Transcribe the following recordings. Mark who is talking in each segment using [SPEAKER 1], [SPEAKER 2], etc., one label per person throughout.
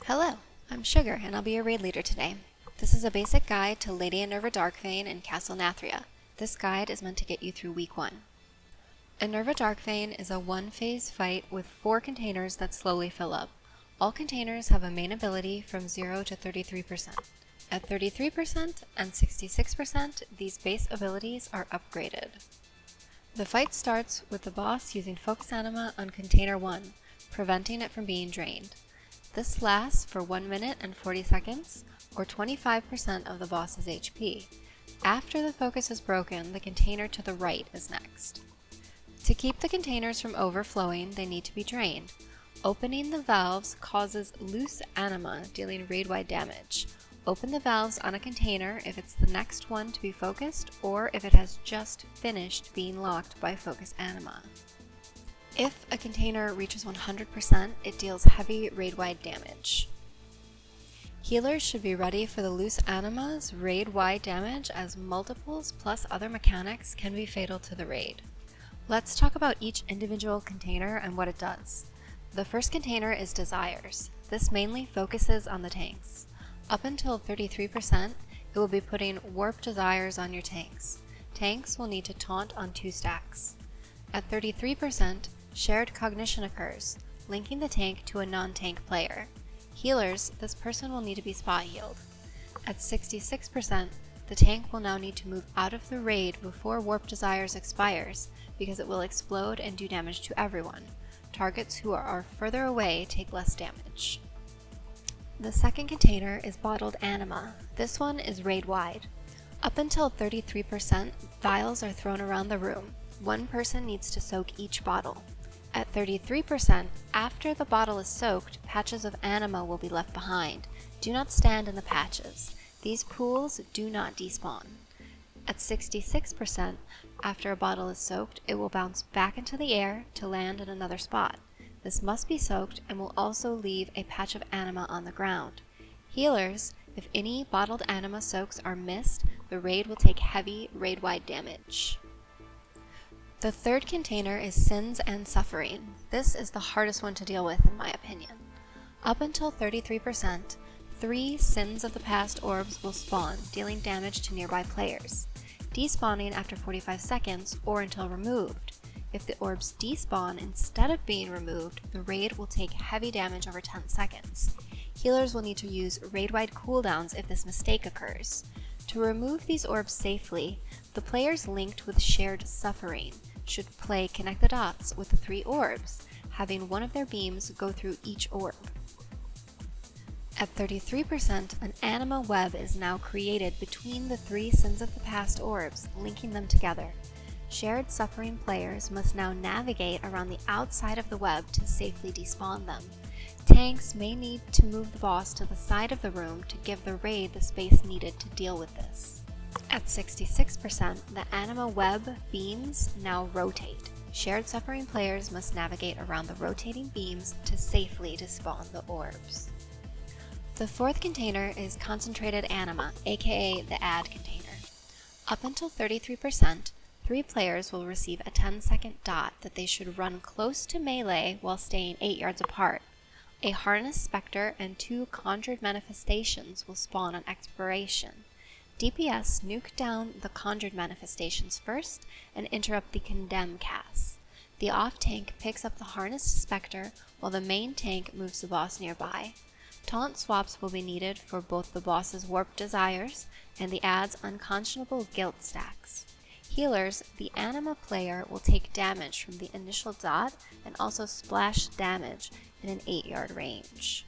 [SPEAKER 1] Hello, I'm Sugar, and I'll be your raid leader today. This is a basic guide to Lady Inerva Darkvein and Castle Nathria. This guide is meant to get you through week 1. Inerva Darkvein is a one-phase fight with 4 containers that slowly fill up. All containers have a main ability from 0 to 33%. At 33% and 66%, these base abilities are upgraded. The fight starts with the boss using Focus Anima on Container 1, preventing it from being drained. This lasts for 1 minute and 40 seconds, or 25% of the boss's HP. After the focus is broken, the container to the right is next. To keep the containers from overflowing, they need to be drained. Opening the valves causes loose anima, dealing raid-wide damage. Open the valves on a container if it's the next one to be focused, or if it has just finished being locked by Focus Anima. If a container reaches 100%, it deals heavy raid-wide damage. Healers should be ready for the loose anima's raid-wide damage, as multiples plus other mechanics can be fatal to the raid. Let's talk about each individual container and what it does. The first container is Desires. This mainly focuses on the tanks. Up until 33%, it will be putting Warp Desires on your tanks. Tanks will need to taunt on 2 stacks. At 33%, Shared Cognition occurs, linking the tank to a non-tank player. Healers, this person will need to be spot healed. At 66%, the tank will now need to move out of the raid before Warp Desires expires, because it will explode and do damage to everyone. Targets who are further away take less damage. The second container is Bottled Anima. This one is raid-wide. Up until 33%, vials are thrown around the room. One person needs to soak each bottle. At 33%, after the bottle is soaked, patches of anima will be left behind. Do not stand in the patches. These pools do not despawn. At 66%, after a bottle is soaked, it will bounce back into the air to land in another spot. This must be soaked and will also leave a patch of anima on the ground. Healers, if any bottled anima soaks are missed, the raid will take heavy raid-wide damage. The third container is Sins and Suffering. This is the hardest one to deal with, in my opinion. Up until 33%, 3 Sins of the Past orbs will spawn, dealing damage to nearby players, despawning after 45 seconds or until removed. If the orbs despawn instead of being removed, the raid will take heavy damage over 10 seconds. Healers will need to use raid-wide cooldowns if this mistake occurs. To remove these orbs safely, the players linked with Shared Suffering should play Connect the Dots with the 3 orbs, having one of their beams go through each orb. At 33%, an anima web is now created between the 3 Sins of the Past orbs, linking them together. Shared Suffering players must now navigate around the outside of the web to safely despawn them. Tanks may need to move the boss to the side of the room to give the raid the space needed to deal with this. At 66%, the anima web beams now rotate. Shared Suffering players must navigate around the rotating beams to safely despawn the orbs. The fourth container is Concentrated Anima, aka the Add container. Up until 33%, 3 players will receive a 10-second dot that they should run close to melee while staying 8 yards apart. A Harnessed Spectre and 2 Conjured Manifestations will spawn on expiration. DPS nuke down the Conjured Manifestations first and interrupt the Condemn casts. The off-tank picks up the Harnessed Spectre while the main tank moves the boss nearby. Taunt swaps will be needed for both the boss's Warped Desires and the ad's Unconscionable Guilt stacks. Healers, the anima player will take damage from the initial dot and also splash damage in an 8-yard range.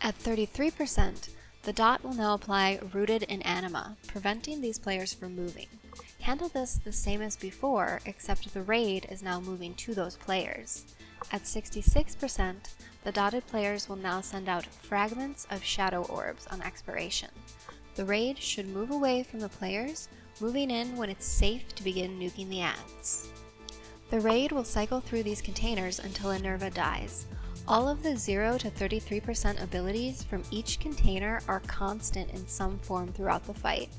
[SPEAKER 1] At 33%, the dot will now apply Rooted in Anima, preventing these players from moving. Handle this the same as before, except the raid is now moving to those players. At 66%, the dotted players will now send out Fragments of Shadow Orbs on expiration. The raid should move away from the players, moving in when it's safe to begin nuking the ads. The raid will cycle through these containers until Inerva dies. All of the 0 to 33% abilities from each container are constant in some form throughout the fight.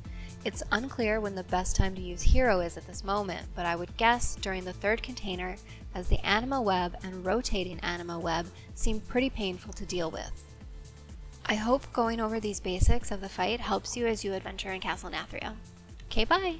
[SPEAKER 1] It's unclear when the best time to use Hero is at this moment, but I would guess during the third container, as the Anima web and rotating Anima web seem pretty painful to deal with. I hope going over these basics of the fight helps you as you adventure in Castle Nathria. Okay, bye!